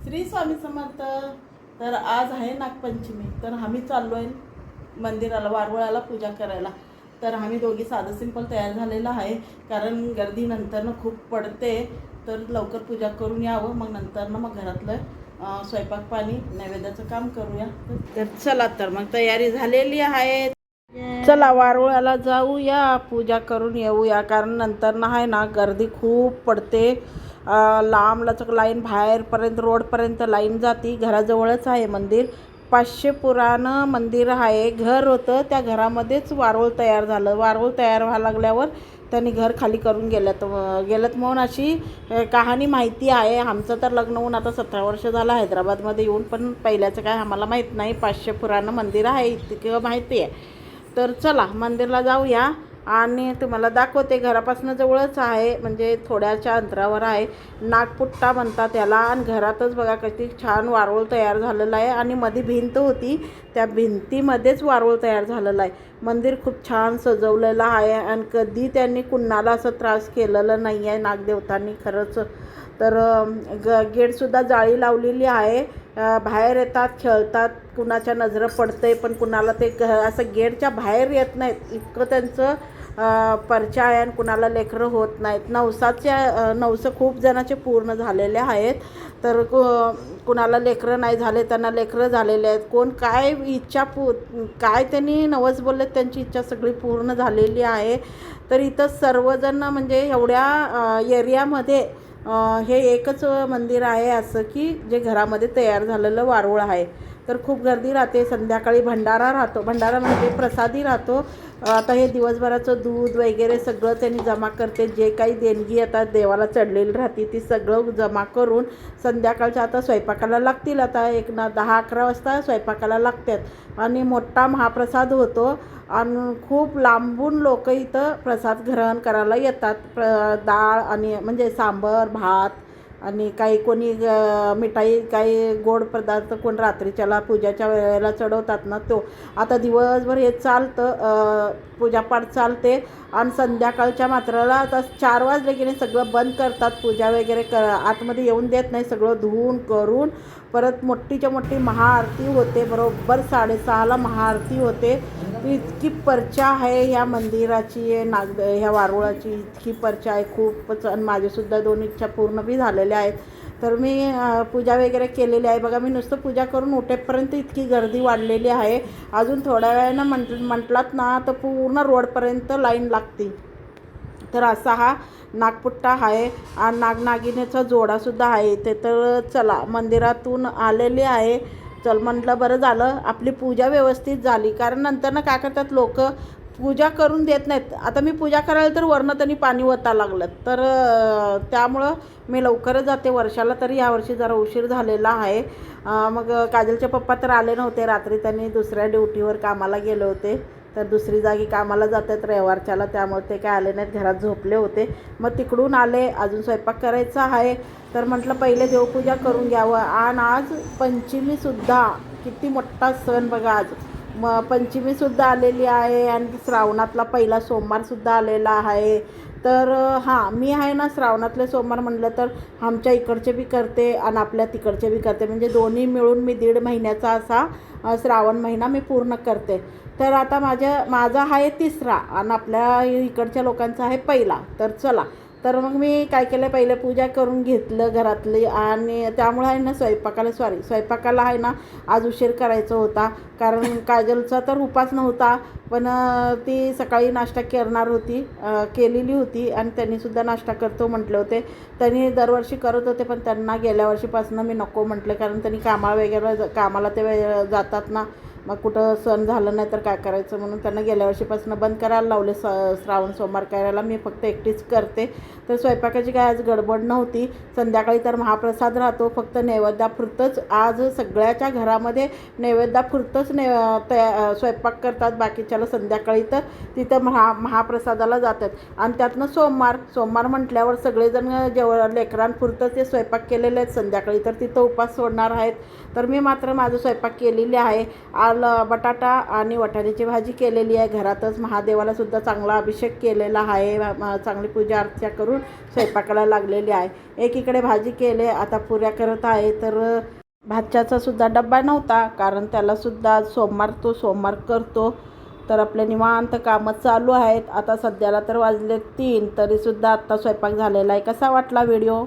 श्री स्वामी समर्थ. तर आज आहे नागपंचमी, तर आम्ही चाललो आहे मंदिराला, वारुळाला पूजा करायला. तर आम्ही दोघी साधं सिंपल तयार झालेला आहे, कारण गर्दी नंतरनं खूप पडते. तर लवकर पूजा करून यावं, मग नंतरनं मग घरातलं स्वयंपाक पाणी नैवेद्याचं काम करूया. तर चला, तर मग तयारी झालेली आहे. चला वारुळाला जाऊया, पूजा करून येऊया, कारण नंतर ना आहे ना गर्दी खूप पडते. लांब लचक लाईन, बाहेरपर्यंत रोडपर्यंत लाईन जाती. घराजवळच आहे मंदिर. 500 पुराणं मंदिर आहे. घर होतं, त्या घरामध्येच वारुळ तयार झालं. वारुळ तयार व्हायला लागल्यावर त्यांनी घर खाली करून गेलं म्हणून अशी कहाणी माहिती आहे. आमचं तर लग्न होऊन आता 17 वर्ष झालं हैदराबादमध्ये येऊन, पण पहिल्याचं काय आम्हाला माहीत नाही. 500 पुराणं मंदिर आहे इतकं माहिती आहे. तर चला मंदिरला जाऊया आणि तुम्हाला दाखवते. घरापासून जवळच आहे, म्हणजे थोड्याच्या अंतरावर आहे. नागपुट्टा म्हणतात त्याला. आणि घरातच बघा किती छान वारुळ तयार झालेलं आहे. आणि मध्ये भिंत होती, त्या भिंतीमध्येच वारुळ तयार झालेलं आहे. मंदिर खूप छान सजवलेलं आहे आणि कधी त्यांनी कुणाला असं त्रास केलेला नाही आहे नागदेवतांनी, खरंच. तर गेटसुद्धा जाळी लावलेली आहे. बाहेर येतात, खेळतात, कुणाच्या नजर पडते, पण कुणाला ते असं गेटच्या बाहेर येत नाहीत, इतकं त्यांचं परिचय आहे. आणि कुणाला लेकरं होत नाहीत. नवसं खूप जणांचे पूर्ण झालेले आहेत. तर कुणाला लेकरं नाही झाले, त्यांना लेकरं झालेले आहेत. कोण काय इच्छा काय त्यांनी नवस बोलले, त्यांची इच्छा सगळी पूर्ण झालेली आहे. तर इथं सर्वजण म्हणजे एवढ्या एरियामध्ये हे एकच मंदिर आहे असं की जे घरामध्ये तयार झालेलं वारुळ आहे. तर खूप गर्दी राहते. संध्याकाळी भंडारा राहतो. भंडारा म्हणजे प्रसादी राहतो. आता हे दिवसभराचं दूध वगैरे सगळं त्यांनी जमा करते. जे काही देणगी आता देवाला चढलेली राहते ती सगळं जमा करून संध्याकाळच्या आता स्वयंपाकाला लागतील. आता 10-11 वाजता स्वयंपाकाला लागतात आणि मोठा महाप्रसाद होतो. आणि खूप लांबून लोक इथं प्रसाद ग्रहण करायला येतात. डाळ आणि म्हणजे सांबार भात आणि काही कोणी मिठाई, काही गोड पदार्थ कोण रात्रीच्याला पूजाच्या वेळेला चढवतात ना, तो आता दिवसभर हे चालतं. पूजापाठ चालते. आणि संध्याकाळच्या मात्राला आता 4 वाजले की नाही सगळं बंद करतात. पूजा वगैरे आतमध्ये येऊन देत नाही. सगळं धुवून करून परत मोठीच्या मोठी महाआरती होते. बरोबर 6:30ला महाआरती होते. इतकी पर्चा आहे ह्या मंदिराची, ह्या वारुळाची इतकी पर्चा आहे खूपच. आणि माझेसुद्धा 2 इच्छा पूर्ण बी झालेल्या आहेत. तर मी पूजा वगैरे केलेली आहे. बघा, मी नुसतं पूजा करून उठेपर्यंत इतकी गर्दी वाढलेली आहे. अजून थोड्या वेळानं म्हटलात ना तर पूर्ण रोडपर्यंत लाईन लागते. तर असा हा नागपुट्टा आहे. आणि नागनागिनीचा जोडासुद्धा आहे इथे. तर चला मंदिरातून आलेले आहे. चल म्हटलं बरं झालं आपली पूजा व्यवस्थित झाली, कारण नंतर काय करतात लोक, पूजा करून देत नाहीत. आता मी पूजा करायला तर वरनं त्यांनी पाणी ओतायला लागलं. तर त्यामुळं मी लवकरच जाते. वर्षाला तरी यावर्षी जरा उशीर झालेला आहे. मग काजलचे पप्पा तर आले नव्हते. रात्री त्यांनी दुसऱ्या ड्युटीवर कामाला गेले होते. तर दुसरी जागी कामाला जातात रविवारच्याला, त्यामुळे ते काय आले नाहीत, घरात झोपले होते. मग तिकडून आले. अजून स्वयंपाक करायचा आहे. तर म्हटलं पहिले देवपूजा करून घ्यावं. आणि आज पंचमीसुद्धा, किती मोठा सण बघा. आज पंचमीसुद्धा आलेली आहे आणि श्रावणातला पहिला सोमवारसुद्धा आलेला आहे. तर हां, मी आहे ना श्रावणातले सोमवार म्हटलं तर आमच्या इकडचे बी करते आणि आपल्या तिकडचे बी करते, म्हणजे दोन्ही मिळून मी 1.5 महिन्याचा असा श्रावण महिना मी पूर्ण करते. तर आता माझा आहे 3रा आणि आपल्या इकडच्या लोकांचा आहे पहिला. तर चला, तर मग मी काय केलं, पहिले पूजा करून घेतलं घरातली. आणि त्यामुळे आहे ना स्वयंपाकाला आहे ना आज उशीर करायचा होता, कारण काजलचा तर उपास नव्हता. पण ती सकाळी नाश्ता करणार होती, केलेली होती. आणि त्यांनीसुद्धा नाश्ता करतो म्हटले होते. त्यांनी दरवर्षी करत होते, पण त्यांना गेल्या वर्षीपासून मी नको म्हटलं, कारण त्यांनी कामाला ते जातात ना, मग कुठं सण झालं नाही तर काय करायचं, म्हणून त्यांना गेल्या वर्षीपासून बंद करायला लावले श्रावण सोमवार करायला. मी फक्त एकटीच करते. तर स्वयंपाकाची काय आज गडबड नव्हती. संध्याकाळी तर महाप्रसाद राहतो, फक्त नैवेद्यापुरतंच. आज सगळ्याच्या घरामध्ये नैवेद्यापुरतंच स्वयंपाक करतात. बाकीच्याला संध्याकाळी तर तिथं महाप्रसादाला जातात. आणि त्यातनं सोमवार म्हटल्यावर सगळेजण लेकरांपुरतं ते स्वयंपाक केलेले आहेत संध्याकाळी, तर तिथं उपास सोडणार आहेत. तर मी मात्र माझं स्वयंपाक केलेली आहे. डाळ बटाटा आणि वाटाण्याची भाजी केलेली आहे. घरातच महादेवाला सुद्धा चांगला अभिषेक केलेला आहे. चांगली पूजा अर्चा करून स्वयंपाकाला लागलेली आहे. एकीकडे भाजी केले, आता पुऱ्या करत आहे. तर भाच्याचा सुद्धा डब्बा नव्हता, कारण त्याला सुद्धा सोमवार करतो. तर आपले निवांत कामं चालू आहेत. आता सध्याला तर वाजले 3, तरीसुद्धा आत्ता स्वयंपाक झालेला आहे. कसा वाटला व्हिडिओ?